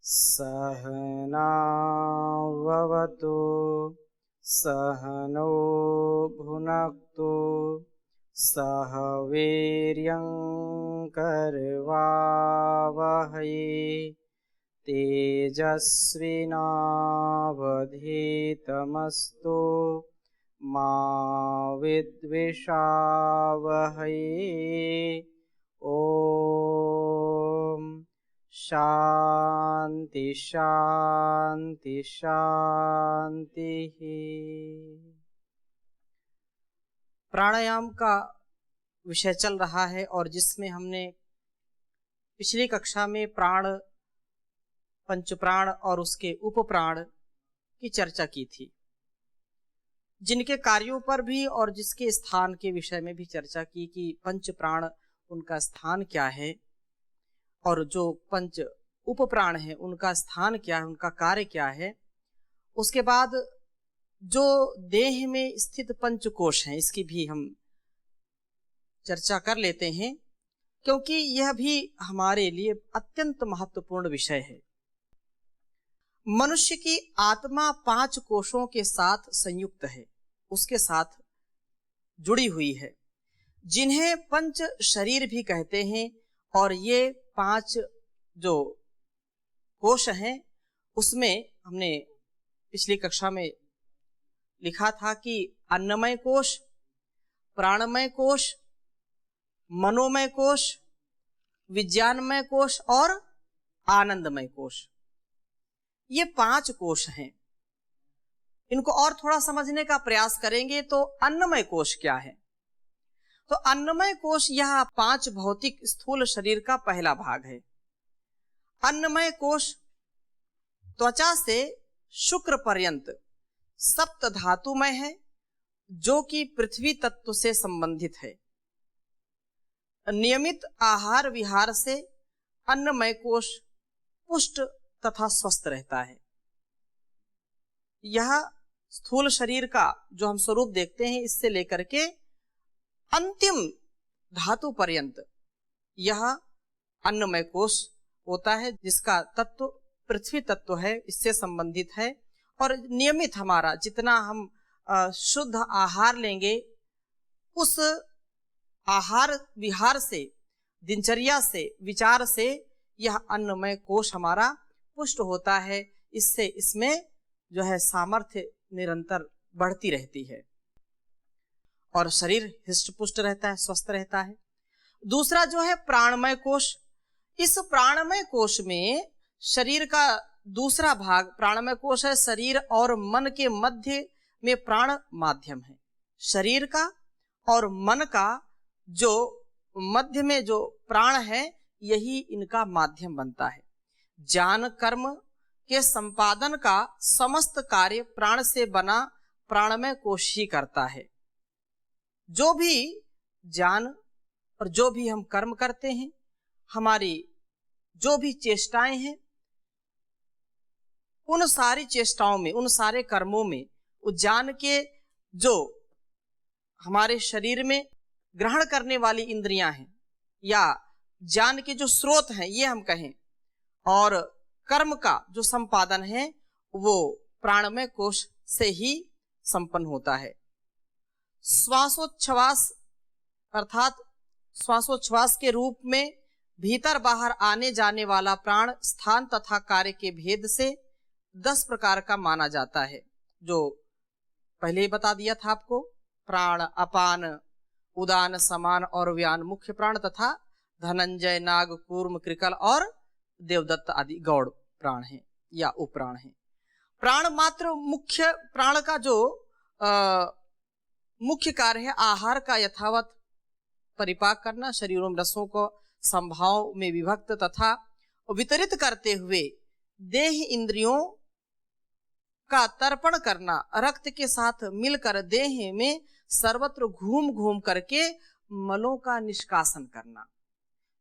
सहनाववतु सहनो भुनक्तु सह वीर्यं करवावहै तेजस्विनावधीतमस्तु मा विद्विषावहै। ओम शांति शांति शांति। प्राणायाम का विषय चल रहा है और जिसमें हमने पिछली कक्षा में प्राण, पंचप्राण और उसके उपप्राण की चर्चा की थी, जिनके कार्यों पर भी और जिसके स्थान के विषय में भी चर्चा की कि पंचप्राण उनका स्थान क्या है और जो पंच उपप्राण है उनका स्थान क्या है, उनका कार्य क्या है। उसके बाद जो देह में स्थित पंचकोश हैं इसकी भी हम चर्चा कर लेते हैं, क्योंकि यह भी हमारे लिए अत्यंत महत्वपूर्ण विषय है। मनुष्य की आत्मा 5 कोशों के साथ संयुक्त है, उसके साथ जुड़ी हुई है, जिन्हें पंच शरीर भी कहते हैं। और ये 5 जो कोश हैं उसमें हमने पिछली कक्षा में लिखा था कि अन्नमय कोश, प्राणमय कोश, मनोमय कोश, विज्ञानमय कोश और आनंदमय कोश, ये 5 कोश हैं। इनको और थोड़ा समझने का प्रयास करेंगे तो अन्नमय कोश क्या है? तो अन्नमय कोश यह 5 भौतिक स्थूल शरीर का पहला भाग है। अन्नमय कोश त्वचा से शुक्र पर्यंत सप्त धातुमय है, जो कि पृथ्वी तत्व से संबंधित है। नियमित आहार विहार से अन्नमय कोश पुष्ट तथा स्वस्थ रहता है। यह स्थूल शरीर का जो हम स्वरूप देखते हैं, इससे लेकर के अंतिम धातु पर्यंत यह अन्नमय कोश होता है, जिसका तत्व पृथ्वी तत्व है, इससे संबंधित है। और नियमित हमारा जितना हम शुद्ध आहार लेंगे, उस आहार विहार से, दिनचर्या से, विचार से यह अन्नमय कोश हमारा पुष्ट होता है। इससे इसमें जो है सामर्थ्य निरंतर बढ़ती रहती है और शरीर हृष्ट-पुष्ट रहता है, स्वस्थ रहता है। दूसरा जो है प्राणमय कोश। इस प्राणमय कोश में शरीर का दूसरा भाग प्राणमय कोश है। शरीर और मन के मध्य में प्राण माध्यम है। शरीर का और मन का जो मध्य में जो प्राण है, यही इनका माध्यम बनता है। ज्ञान कर्म के संपादन का समस्त कार्य प्राण से बना प्राणमय कोश ही करता है। जो भी ज्ञान और जो भी हम कर्म करते हैं, हमारी जो भी चेष्टाएं हैं, उन सारी चेष्टाओं में, उन सारे कर्मों में ज्ञान के जो हमारे शरीर में ग्रहण करने वाली इंद्रियां हैं या ज्ञान के जो स्रोत हैं, ये हम कहें, और कर्म का जो संपादन है वो प्राणमय कोश से ही संपन्न होता है। श्वासोच्छ्वास अर्थात श्वासोच्छ्वास के रूप में भीतर बाहर आने जाने वाला प्राण स्थान तथा कार्य के भेद से 10 प्रकार का माना जाता है, जो पहले ही बता दिया था आपको। प्राण, अपान, उदान, समान और व्यान मुख्य प्राण तथा धनंजय, नाग, कूर्म, कृकल और देवदत्त आदि गौड़ प्राण हैं या उपप्राण हैं। प्राण मात्र मुख्य प्राण का जो मुख्य कार्य है आहार का यथावत परिपाक करना, शरीरों में रसों को संभाव में विभक्त तथा वितरित करते हुए देह इंद्रियों का तर्पण करना, रक्त के साथ मिलकर देह में सर्वत्र घूम घूम करके मलों का निष्कासन करना।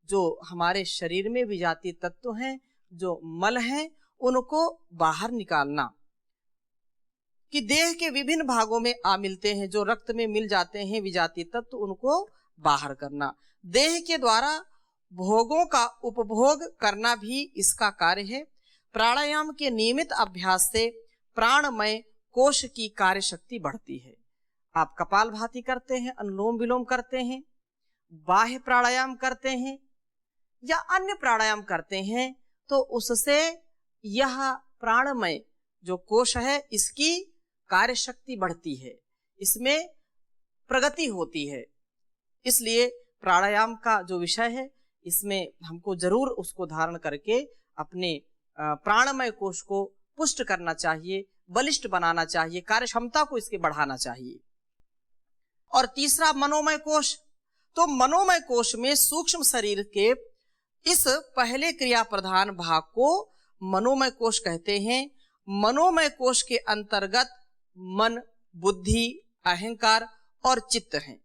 जो हमारे शरीर में विजातीय तत्व हैं, जो मल हैं, उनको बाहर निकालना। कि देह के विभिन्न भागों में आ मिलते हैं, जो रक्त में मिल जाते हैं विजातीय तत्व, उनको बाहर करना। देह के द्वारा भोगों का उपभोग करना भी इसका कार्य है। प्राणायाम के नियमित अभ्यास से प्राणमय कोश की कार्य शक्ति बढ़ती है। आप कपालभाति करते हैं, अनुलोम विलोम करते हैं, बाह्य प्राणायाम करते हैं या अन्य प्राणायाम करते हैं, तो उससे यह प्राणमय जो कोश है इसकी कार्य शक्ति बढ़ती है, इसमें प्रगति होती है। इसलिए प्राणायाम का जो विषय है इसमें हमको जरूर उसको धारण करके अपने प्राणमय कोश को पुष्ट करना चाहिए, बलिष्ठ बनाना चाहिए, कार्य क्षमता को इसके बढ़ाना चाहिए। और तीसरा मनोमय कोश। तो मनोमय कोश में सूक्ष्म शरीर के इस पहले क्रिया प्रधान भाग को मनोमय कोश कहते हैं। मनोमय कोश के अंतर्गत मन, बुद्धि, अहंकार और चित्त हैं,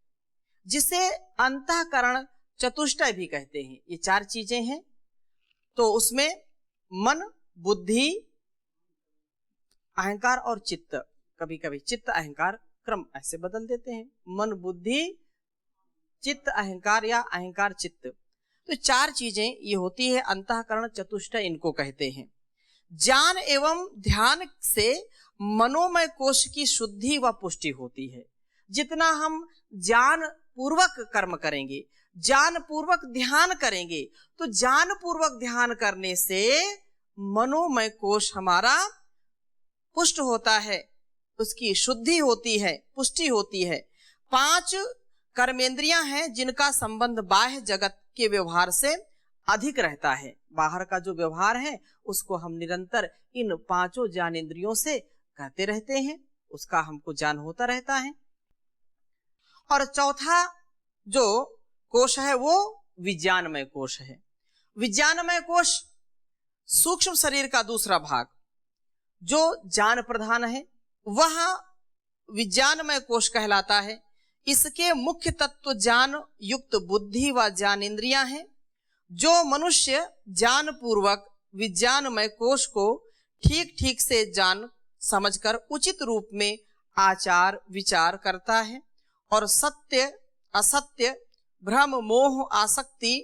जिसे अंतःकरण चतुष्टय भी कहते हैं। ये चार चीजें हैं। तो उसमें मन, बुद्धि, अहंकार और चित्त, कभी कभी चित्त अहंकार क्रम ऐसे बदल देते हैं, मन, बुद्धि, चित्त, अहंकार या अहंकार चित्त। तो चार चीजें ये होती है, अंतःकरण चतुष्टय इनको कहते हैं। ज्ञान एवं ध्यान से मनोमय कोश की शुद्धि व पुष्टि होती है। जितना हम ज्ञान पूर्वक कर्म करेंगे, ज्ञान पूर्वक ध्यान करेंगे, तो ज्ञान पूर्वक ध्यान करने से मनोमय कोश हमारा पुष्ट होता है, उसकी शुद्धि होती है, पुष्टि होती है। 5 कर्मेंद्रियां हैं जिनका संबंध बाह्य जगत के व्यवहार से अधिक रहता है। बाहर का जो व्यवहार है उसको हम निरंतर इन 5 ज्ञानेंद्रियों से करते रहते हैं, उसका हमको ज्ञान होता रहता है। और चौथा जो कोश है वो विज्ञानमय कोश है। विज्ञानमय कोश सूक्ष्म शरीर का दूसरा भाग जो ज्ञान प्रधान है, वह विज्ञानमय कोश कहलाता है। इसके मुख्य तत्व ज्ञान युक्त बुद्धि व ज्ञानेंद्रियां हैं। जो मनुष्य ज्ञान पूर्वक विज्ञानमय कोश को ठीक ठीक से जान समझकर उचित रूप में आचार विचार करता है और सत्य असत्य, भ्रम, मोह, आसक्ति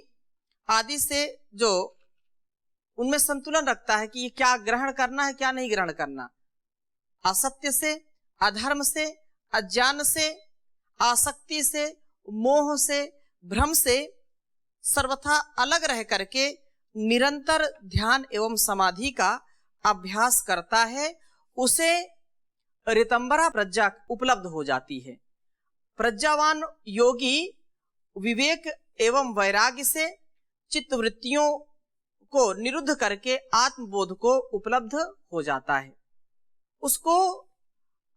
आदि से जो उनमें संतुलन रखता है कि ये क्या ग्रहण करना है, क्या नहीं ग्रहण करना, असत्य से, अधर्म से, अज्ञान से, आसक्ति से, मोह से, भ्रम से सर्वथा अलग रह करके निरंतर ध्यान एवं समाधि का अभ्यास करता है, उसे ऋतंबरा प्रज्ञा उपलब्ध हो जाती है। प्रज्ञावान योगी विवेक एवं वैराग्य से चित्तवृत्तियों को निरुद्ध करके आत्मबोध को उपलब्ध हो जाता है, उसको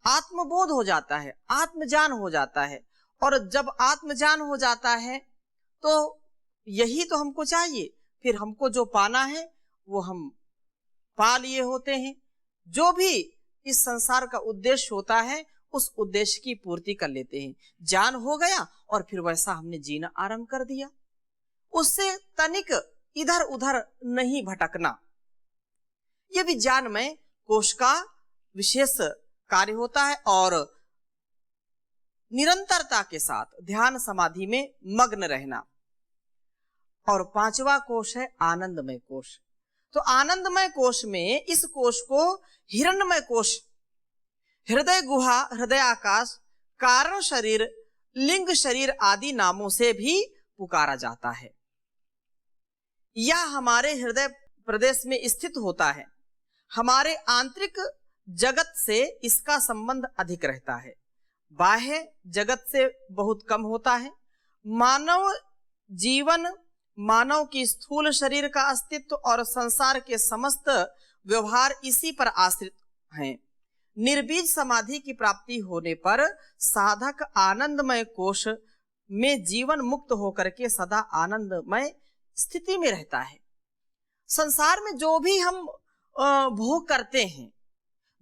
आत्मबोध हो जाता है, आत्मज्ञान हो जाता है। और जब आत्मज्ञान हो जाता है तो यही तो हमको चाहिए, फिर हमको जो पाना है वो हम पा लिए होते हैं। जो भी इस संसार का उद्देश्य होता है उस उद्देश्य की पूर्ति कर लेते हैं। ज्ञान हो गया और फिर वैसा हमने जीना आरंभ कर दिया, उससे तनिक इधर उधर नहीं भटकना। यह भी ज्ञानमय कोश का विशेष कार्य होता है और निरंतरता के साथ ध्यान समाधि में मग्न रहना। और 5वां कोश है आनंदमय कोश। तो आनंदमय कोश में इस कोश को हिरण्मय कोश, हृदय गुहा, हृदय आकाश, कारण शरीर, लिंग शरीर आदि नामों से भी पुकारा जाता है। यह हमारे हृदय प्रदेश में स्थित होता है। हमारे आंतरिक जगत से इसका संबंध अधिक रहता है, बाह्य जगत से बहुत कम होता है। मानव जीवन, मानव की स्थूल शरीर का अस्तित्व और संसार के समस्त व्यवहार इसी पर आश्रित हैं। निर्बीज समाधि की प्राप्ति होने पर साधक आनंदमय कोश में जीवन मुक्त होकर के सदा आनंदमय स्थिति में रहता है। संसार में जो भी हम भोग करते हैं,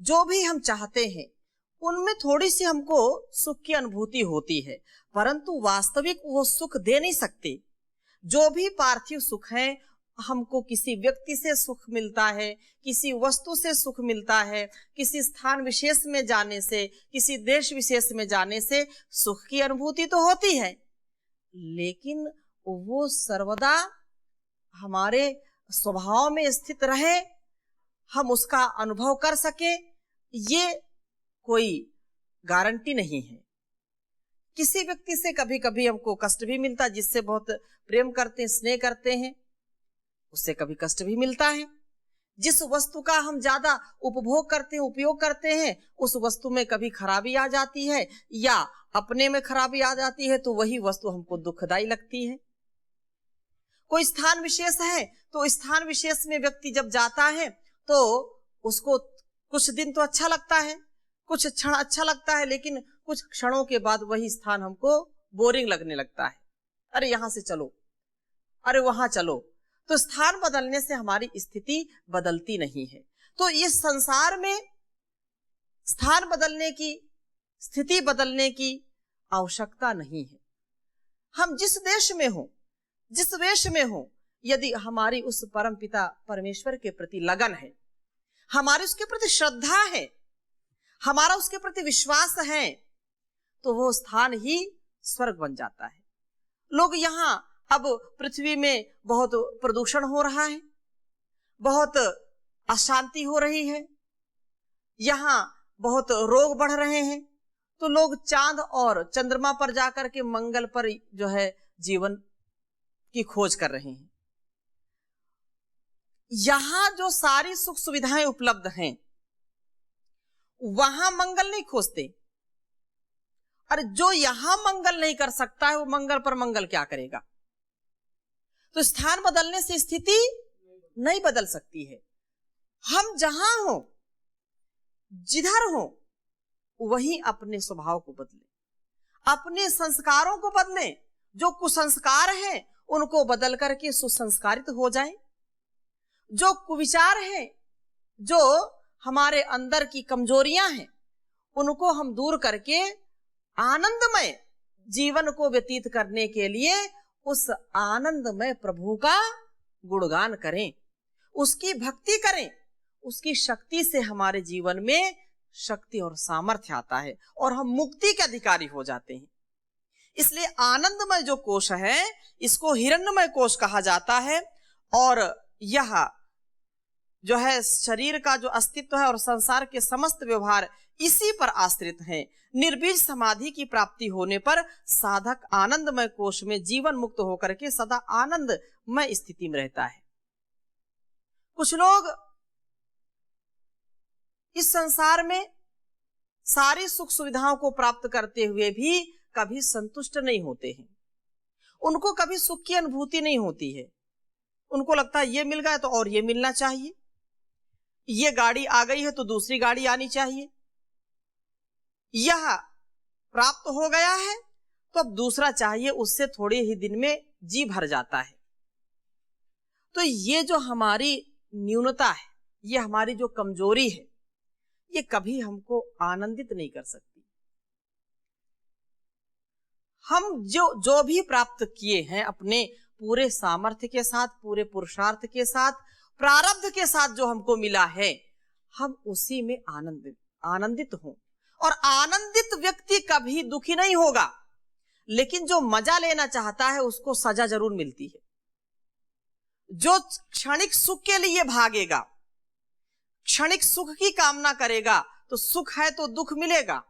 जो भी हम चाहते हैं, उनमें थोड़ी सी हमको सुख की अनुभूति होती है, परंतु वास्तविक वो सुख दे नहीं सकते। जो भी पार्थिव सुख है, हमको किसी व्यक्ति से सुख मिलता है, किसी वस्तु से सुख मिलता है, किसी स्थान विशेष में जाने से, किसी देश विशेष में जाने से सुख की अनुभूति तो होती है, लेकिन वो सर्वदा हमारे स्वभाव में स्थित रहे हम उसका अनुभव कर सके, ये कोई गारंटी नहीं है। किसी व्यक्ति से कभी कभी हमको कष्ट भी मिलता है, जिससे बहुत प्रेम करते हैं, स्नेह करते हैं, उससे कभी कष्ट भी मिलता है। जिस वस्तु का हम ज्यादा उपभोग करते हैं, उपयोग करते हैं, उस वस्तु में कभी खराबी आ जाती है या अपने में खराबी आ जाती है, तो वही वस्तु हमको दुखदाई लगती है। कोई स्थान विशेष है तो स्थान विशेष में व्यक्ति जब जाता है तो उसको कुछ दिन तो अच्छा लगता है, कुछ क्षण अच्छा लगता है, लेकिन कुछ क्षणों के बाद वही स्थान हमको बोरिंग लगने लगता है। अरे यहां से चलो, अरे वहां चलो। तो स्थान बदलने से हमारी स्थिति बदलती नहीं है। तो इस संसार में स्थान बदलने की, स्थिति बदलने की आवश्यकता नहीं है। हम जिस देश में हो, जिस वेश में हो, यदि हमारी उस परम पिता परमेश्वर के प्रति लगन है, हमारी उसके प्रति श्रद्धा है, हमारा उसके प्रति विश्वास है, तो वो स्थान ही स्वर्ग बन जाता है। लोग यहाँ अब पृथ्वी में बहुत प्रदूषण हो रहा है, बहुत अशांति हो रही है, यहाँ बहुत रोग बढ़ रहे हैं, तो लोग चांद और चंद्रमा पर जाकर के मंगल पर जो है जीवन की खोज कर रहे हैं। यहाँ जो सारी सुख सुविधाएं उपलब्ध हैं, वहां मंगल नहीं खोजते। और जो यहां मंगल नहीं कर सकता है, वो मंगल पर मंगल क्या करेगा? तो स्थान बदलने से स्थिति नहीं बदल सकती है। हम जहां हो, जिधर हो, वहीं अपने स्वभाव को बदले, अपने संस्कारों को बदले। जो कुसंस्कार हैं उनको बदल करके सुसंस्कारित हो जाएं। जो कुविचार हैं, जो हमारे अंदर की कमजोरियां हैं, उनको हम दूर करके आनंदमय जीवन को व्यतीत करने के लिए उस आनंदमय प्रभु का गुणगान करें, उसकी भक्ति करें। उसकी शक्ति से हमारे जीवन में शक्ति और सामर्थ्य आता है और हम मुक्ति के अधिकारी हो जाते हैं। इसलिए आनंदमय जो कोश है, इसको हिरण्यमय कोश कहा जाता है। और यह जो है शरीर का जो अस्तित्व है और संसार के समस्त व्यवहार इसी पर आश्रित हैं। निर्बीज समाधि की प्राप्ति होने पर साधक आनंदमय कोश में जीवन मुक्त होकर के सदा आनंदमय स्थिति में रहता है। कुछ लोग इस संसार में सारी सुख सुविधाओं को प्राप्त करते हुए भी कभी संतुष्ट नहीं होते हैं। उनको कभी सुख की अनुभूति नहीं होती है। उनको लगता है ये मिल गया तो और ये मिलना चाहिए, ये गाड़ी आ गई है तो दूसरी गाड़ी आनी चाहिए, यह प्राप्त हो गया है तो अब दूसरा चाहिए। उससे थोड़े ही दिन में जी भर जाता है। तो ये जो हमारी न्यूनता है, ये हमारी जो कमजोरी है, ये कभी हमको आनंदित नहीं कर सकती। हम जो भी प्राप्त किए हैं अपने पूरे सामर्थ्य के साथ, पूरे पुरुषार्थ के साथ, प्रारब्ध के साथ जो हमको मिला है, हम उसी में आनंदित हों। और आनंदित व्यक्ति कभी दुखी नहीं होगा। लेकिन जो मजा लेना चाहता है उसको सजा जरूर मिलती है। जो क्षणिक सुख के लिए भागेगा, क्षणिक सुख की कामना करेगा, तो सुख है तो दुख मिलेगा,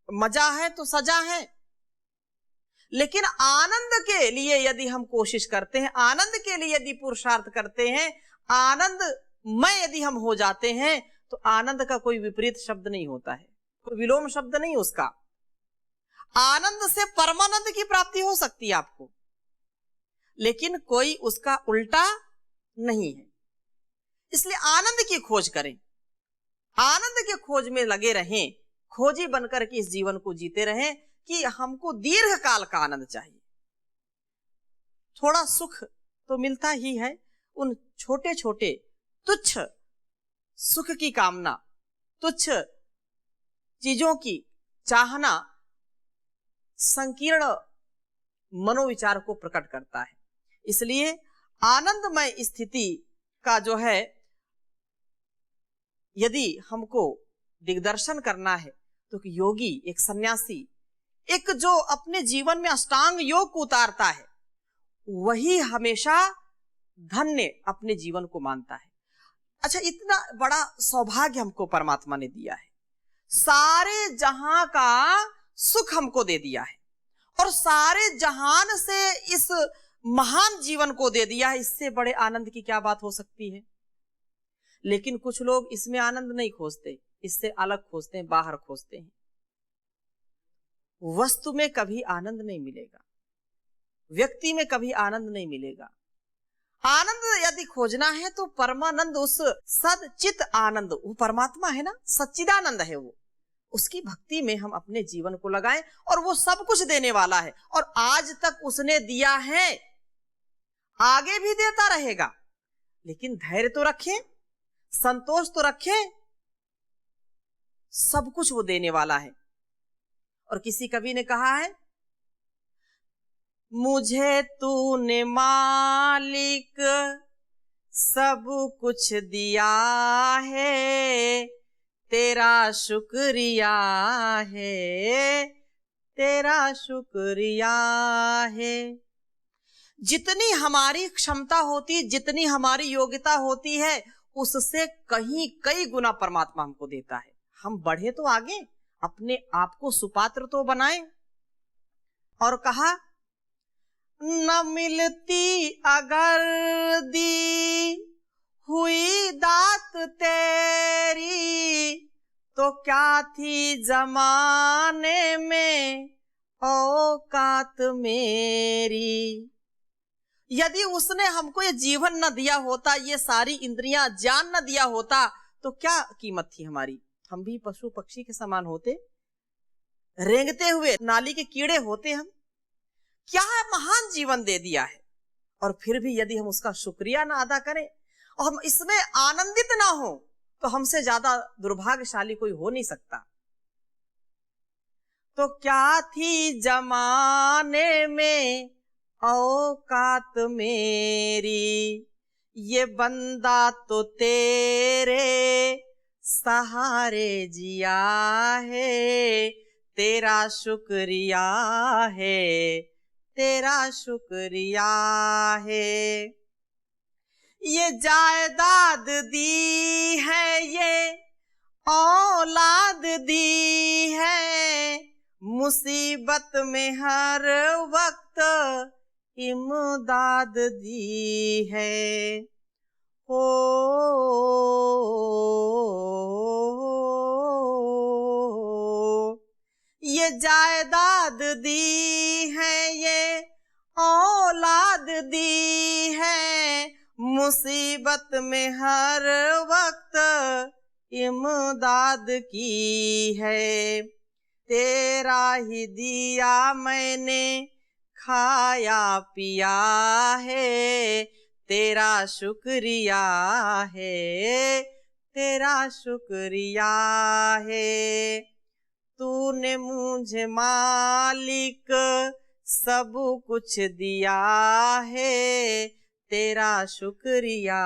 मजा है तो सजा है। लेकिन आनंद के लिए यदि हम कोशिश करते हैं, आनंद के लिए यदि पुरुषार्थ करते हैं, आनंदमय यदि हम हो जाते हैं, तो आनंद का कोई विपरीत शब्द नहीं होता है, कोई विलोम शब्द नहीं उसका। आनंद से परमानंद की प्राप्ति हो सकती है आपको, लेकिन कोई उसका उल्टा नहीं है। इसलिए आनंद की खोज करें, आनंद के खोज में लगे रहें, खोजी बनकर के इस जीवन को जीते रहें कि हमको दीर्घ काल का आनंद चाहिए। थोड़ा सुख तो मिलता ही है, उन छोटे छोटे तुच्छ सुख की कामना, तुच्छ चीजों की चाहना संकीर्ण मनोविचार को प्रकट करता है। इसलिए आनंदमय स्थिति का जो है यदि हमको दिग्दर्शन करना है, तो योगी, एक सन्यासी, एक जो अपने जीवन में अष्टांग योग को उतारता है, वही हमेशा धन्य अपने जीवन को मानता है। अच्छा, इतना बड़ा सौभाग्य हमको परमात्मा ने दिया है, सारे जहां का सुख हमको दे दिया है और सारे जहान से इस महान जीवन को दे दिया है। इससे बड़े आनंद की क्या बात हो सकती है? लेकिन कुछ लोग इसमें आनंद नहीं खोजते, इससे अलग खोजते हैं, बाहर खोजते हैं। वस्तु में कभी आनंद नहीं मिलेगा, व्यक्ति में कभी आनंद नहीं मिलेगा। आनंद यदि खोजना है तो परमानंद, उस सदचित आनंद, वो परमात्मा है ना, सच्चिदानंद है वो, उसकी भक्ति में हम अपने जीवन को लगाएं और वो सब कुछ देने वाला है और आज तक उसने दिया है, आगे भी देता रहेगा। लेकिन धैर्य तो रखें, संतोष तो रखें, सब कुछ वो देने वाला है। और किसी कवि ने कहा है, मुझे तूने मालिक सब कुछ दिया है, तेरा शुक्रिया है, तेरा शुक्रिया है। जितनी हमारी क्षमता होती, जितनी हमारी योग्यता होती है, उससे कहीं कई गुना परमात्मा हमको देता है। हम बढ़े तो आगे, अपने आप को सुपात्र तो बनाएं। और कहा, न मिलती अगर दी हुई दात तेरी, तो क्या थी जमाने में औकात मेरी। यदि उसने हमको ये जीवन न दिया होता, ये सारी इंद्रियां, ज्ञान न दिया होता, तो क्या कीमत थी हमारी? हम भी पशु पक्षी के समान होते, रेंगते हुए नाली के कीड़े होते हम। क्या महान जीवन दे दिया है, और फिर भी यदि हम उसका शुक्रिया ना अदा करें और हम इसमें आनंदित ना हो, तो हमसे ज्यादा दुर्भाग्यशाली कोई हो नहीं सकता। तो क्या थी जमाने में औकात मेरी, ये बंदा तो तेरे सहारे जिया है, तेरा शुक्रिया है, तेरा शुक्रिया है। ये जायदाद दी है, ये औलाद दी है, मुसीबत में हर वक्त इमदाद दी है। हो ये जायदाद दी है, ये औलाद दी है, मुसीबत में हर वक्त इमदाद की है। तेरा ही दिया मैंने खाया पिया है, तेरा शुक्रिया है, तेरा शुक्रिया है। तूने मुझे मालिक सब कुछ दिया है, तेरा शुक्रिया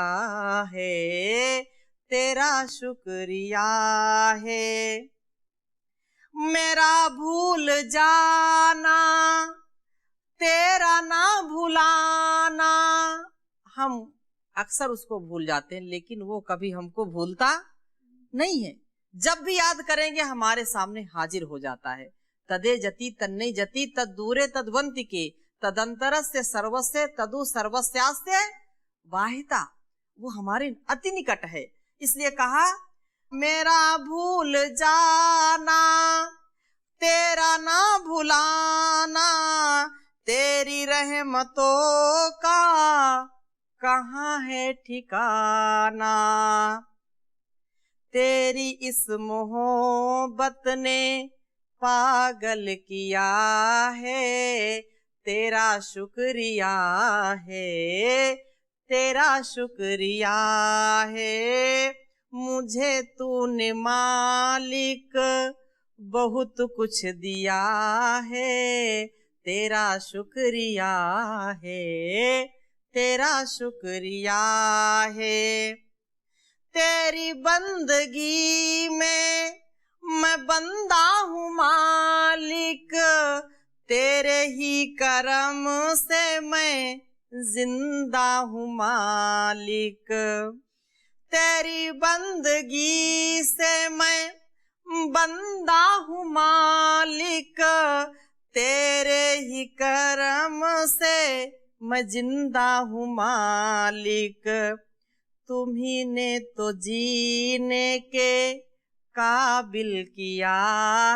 है, तेरा शुक्रिया है। मेरा भूल जाना, तेरा ना भुलाना। हम अक्सर उसको भूल जाते हैं, लेकिन वो कभी हमको भूलता नहीं है। जब भी याद करेंगे हमारे सामने हाजिर हो जाता है। तदे जति तन्ने जति तद दूरे तद्वंतिके तदंतरस्य सर्वस्य तदु सर्वस्यास्य वाहिता। वो हमारे अति निकट है। इसलिए कहा, मेरा भूल जाना, तेरा ना भुलाना, तेरी रहमतों का कहाँ है ठिकाना। तेरी इस मोहब्बत ने पागल किया है, तेरा शुक्रिया है, तेरा शुक्रिया है। मुझे तूने मालिक बहुत कुछ दिया है, तेरा शुक्रिया है, तेरा शुक्रिया है। तेरी बंदगी में मैं बंदा हूँ मालिक, तेरे ही करम से मैं जिंदा हूँ मालिक। तेरी बंदगी से मैं बंदा हूँ मालिक, तेरे ही करम से मैं जिंदा हूँ मालिक। तुम्ही ने तो जीने के काबिल किया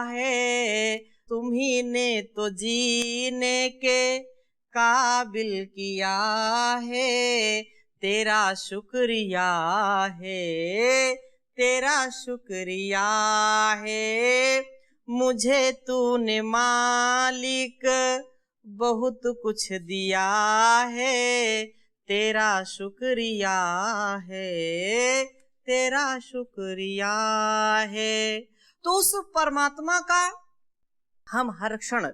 है, तुम्ही ने तो जीने के काबिल किया है, तेरा शुक्रिया है, तेरा शुक्रिया है। मुझे तूने मालिक बहुत कुछ दिया है, तेरा शुक्रिया है, तेरा शुक्रिया है। तो उस परमात्मा का हम हर क्षण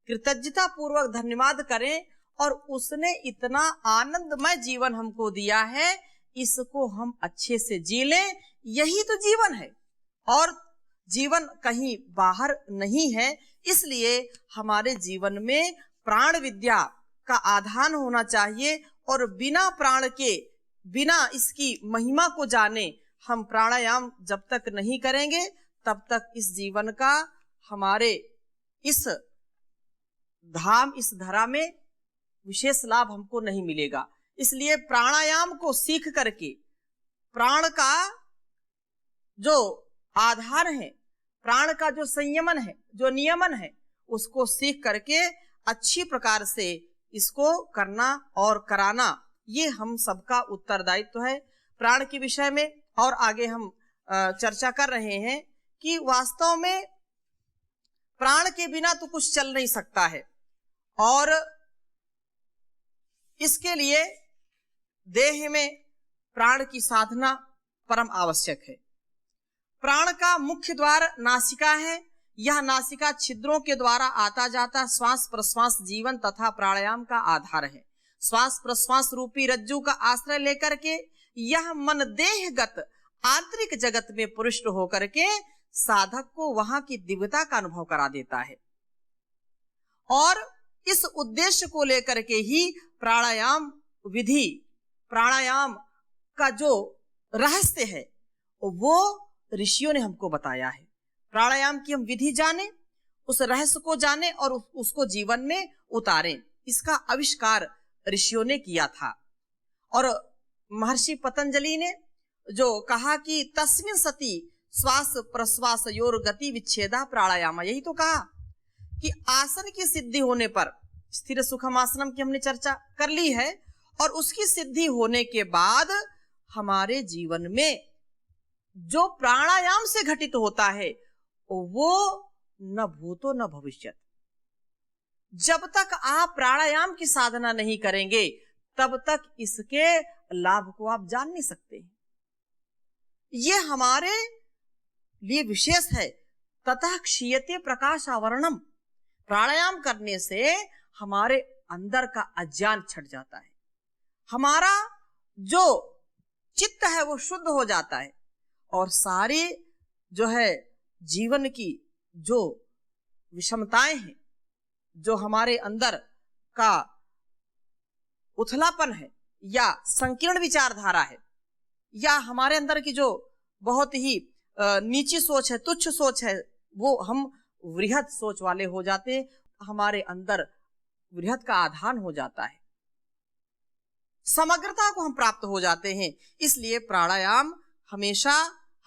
कृतज्ञता पूर्वक धन्यवाद करें, और उसने इतना आनंदमय जीवन हमको दिया है, इसको हम अच्छे से जी लें। यही तो जीवन है, और जीवन कहीं बाहर नहीं है। इसलिए हमारे जीवन में प्राण विद्या का आधान होना चाहिए, और बिना प्राण के, बिना इसकी महिमा को जाने हम प्राणायाम जब तक नहीं करेंगे, तब तक इस जीवन का, हमारे इस धाम, इस धरा में विशेष लाभ हमको नहीं मिलेगा। इसलिए प्राणायाम को सीख करके, प्राण का जो आधार है, प्राण का जो संयमन है, जो नियमन है, उसको सीख करके अच्छी प्रकार से इसको करना और कराना, ये हम सबका उत्तरदायित्व है प्राण के विषय में। और आगे हम चर्चा कर रहे हैं कि वास्तव में प्राण के बिना तो कुछ चल नहीं सकता है, और इसके लिए देह में प्राण की साधना परम आवश्यक है। प्राण का मुख्य द्वार नासिका है। यह नासिका छिद्रों के द्वारा आता जाता श्वास प्रश्वास जीवन तथा प्राणायाम का आधार है। श्वास प्रश्वास रूपी रज्जु का आश्रय लेकर के यह मन देहगत आंतरिक जगत में पुरुष होकर के साधक को वहां की दिव्यता का अनुभव करा देता है, और इस उद्देश्य को लेकर के ही प्राणायाम विधि, प्राणायाम का जो रहस्य है वो ऋषियों ने हमको बताया है। प्राणायाम की हम विधि जाने, उस रहस्य को जाने और उसको जीवन में उतारें, इसका आविष्कार ऋषियों ने किया था। और महर्षि पतंजलि ने जो कहा कि तस्मिन् सति श्वास प्रश्वास योर गति विच्छेदा प्राणायाम, यही तो कहा कि आसन की सिद्धि होने पर, स्थिर सुखम आसनम की हमने चर्चा कर ली है, और उसकी सिद्धि होने के बाद हमारे जीवन में जो प्राणायाम से घटित होता है वो न भूतो न भविष्यत। जब तक आप प्राणायाम की साधना नहीं करेंगे तब तक इसके लाभ को आप जान नहीं सकते। ये हमारे लिए विशेष है। ततः क्षीयते प्रकाश आवरणम, प्राणायाम करने से हमारे अंदर का अज्ञान छट जाता है, हमारा जो चित्त है वो शुद्ध हो जाता है, और सारे जो है जीवन की जो विषमताएं हैं, जो हमारे अंदर का उथलापन है या संकीर्ण विचारधारा है, या हमारे अंदर की जो बहुत ही नीची सोच है, तुच्छ सोच है, वो हम वृहत सोच वाले हो जाते हैं, हमारे अंदर वृहत का आधान हो जाता है, समग्रता को हम प्राप्त हो जाते हैं। इसलिए प्राणायाम हमेशा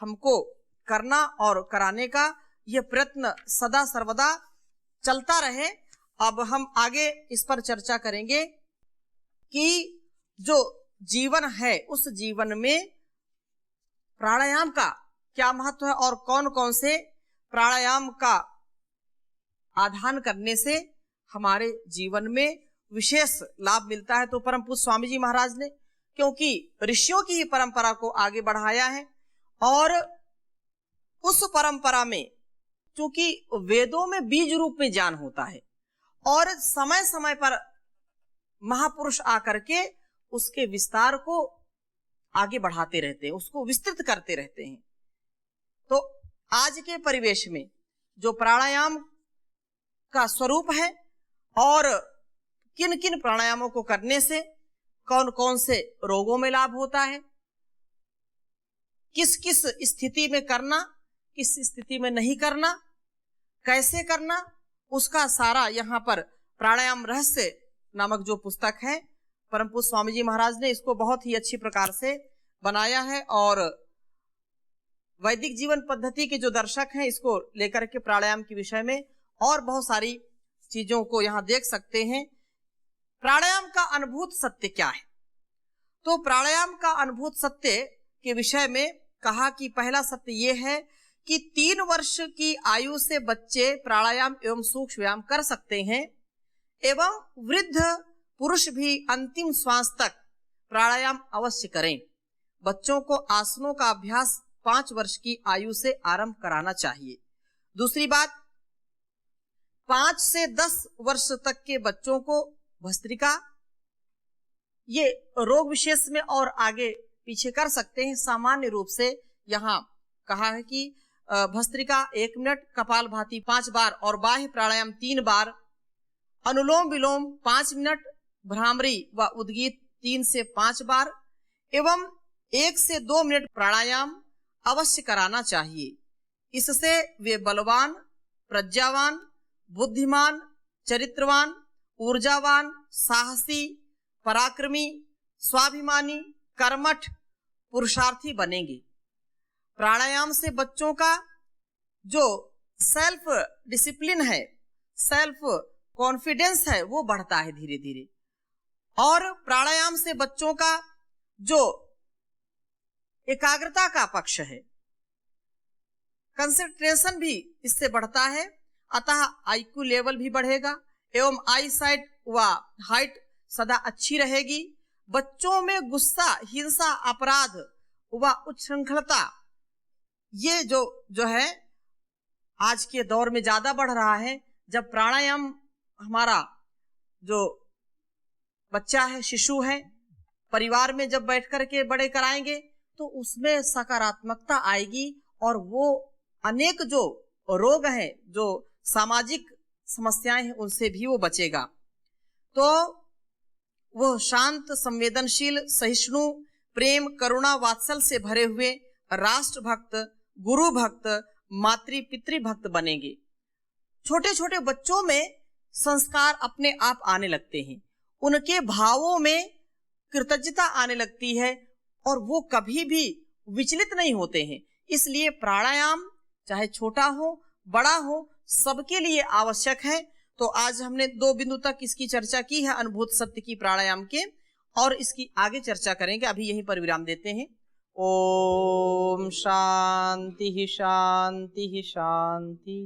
हमको करना और कराने का यह प्रयत्न सदा सर्वदा चलता रहे। अब हम आगे इस पर चर्चा करेंगे कि जो जीवन है उस जीवन में प्राणायाम का क्या महत्व है, और कौन कौन से प्राणायाम का आधान करने से हमारे जीवन में विशेष लाभ मिलता है। तो परम पूज्य स्वामी जी महाराज ने, क्योंकि ऋषियों की ही परंपरा को आगे बढ़ाया है, और उस परंपरा में चूंकि वेदों में बीज रूप में ज्ञान होता है, और समय समय पर महापुरुष आकर के उसके विस्तार को आगे बढ़ाते रहते हैं, उसको विस्तृत करते रहते हैं। तो आज के परिवेश में जो प्राणायाम का स्वरूप है, और किन किन प्राणायामों को करने से कौन कौन से रोगों में लाभ होता है, किस किस स्थिति में करना, किस स्थिति में नहीं करना, कैसे करना, उसका सारा यहाँ पर प्राणायाम रहस्य नामक जो पुस्तक है, परम पूज्य स्वामी जी महाराज ने इसको बहुत ही अच्छी प्रकार से बनाया है। और वैदिक जीवन पद्धति के जो दर्शक हैं इसको लेकर के प्राणायाम के विषय में और बहुत सारी चीजों को यहाँ देख सकते हैं। प्राणायाम का अनुभूत सत्य क्या है? तो प्राणायाम का अनुभूत सत्य के विषय में कहा कि पहला सत्य यह है कि 3 वर्ष की आयु से बच्चे प्राणायाम एवं सूक्ष्म व्यायाम कर सकते हैं एवं वृद्ध पुरुष भी अंतिम श्वास तक प्राणायाम अवश्य करें। बच्चों को आसनों का अभ्यास 5 वर्ष की आयु से आरंभ कराना चाहिए। दूसरी बात, 5 से 10 वर्ष तक के बच्चों को भस्त्रिका, ये रोग विशेष में और आगे पीछे कर सकते हैं। सामान्य रूप से यहाँ कहा है कि भस्त्रिका 1 मिनट, कपालभाति 5 बार और बाह्य प्राणायाम 3 बार, अनुलोम विलोम 5 मिनट, भ्रामरी व उद्गीत 3 से 5 बार एवं 1 से 2 मिनट प्राणायाम अवश्य कराना चाहिए। इससे वे बलवान, प्रज्ञावान, बुद्धिमान, चरित्रवान, ऊर्जावान, साहसी, पराक्रमी, स्वाभिमानी, कर्मठ, पुरुषार्थी बनेंगे। प्राणायाम से बच्चों का जो सेल्फ डिसिप्लिन है, सेल्फ कॉन्फिडेंस है, वो बढ़ता है धीरे धीरे। और प्राणायाम से बच्चों का जो एकाग्रता का पक्ष है, कंसंट्रेशन भी इससे बढ़ता है, अतः आईक्यू लेवल भी बढ़ेगा एवं आई साइट व हाइट सदा अच्छी रहेगी। बच्चों में गुस्सा, हिंसा, अपराध व उच्छृंखलता ये जो है आज के दौर में ज्यादा बढ़ रहा है। जब प्राणायाम हमारा जो बच्चा है, शिशु है, परिवार में जब बैठ कर के बड़े कराएंगे तो उसमें सकारात्मकता आएगी और वो अनेक जो रोग हैं, जो सामाजिक समस्याएं हैं, उनसे भी वो बचेगा। तो वो शांत, संवेदनशील, सहिष्णु, प्रेम, करुणा, वात्सल से भरे हुए राष्ट्र भक्त, गुरु भक्त, मातृ पितृ भक्त बनेंगे। छोटे छोटे बच्चों में संस्कार अपने आप आने लगते हैं, उनके भावों में कृतज्ञता आने लगती है और वो कभी भी विचलित नहीं होते हैं। इसलिए प्राणायाम चाहे छोटा हो बड़ा हो, सबके लिए आवश्यक है। तो आज हमने 2 बिंदु तक इसकी चर्चा की है, अनुभूत सत्य की प्राणायाम के, और इसकी आगे चर्चा करेंगे। अभी यहीं पर विराम देते हैं। ओम शांति शांति शांति।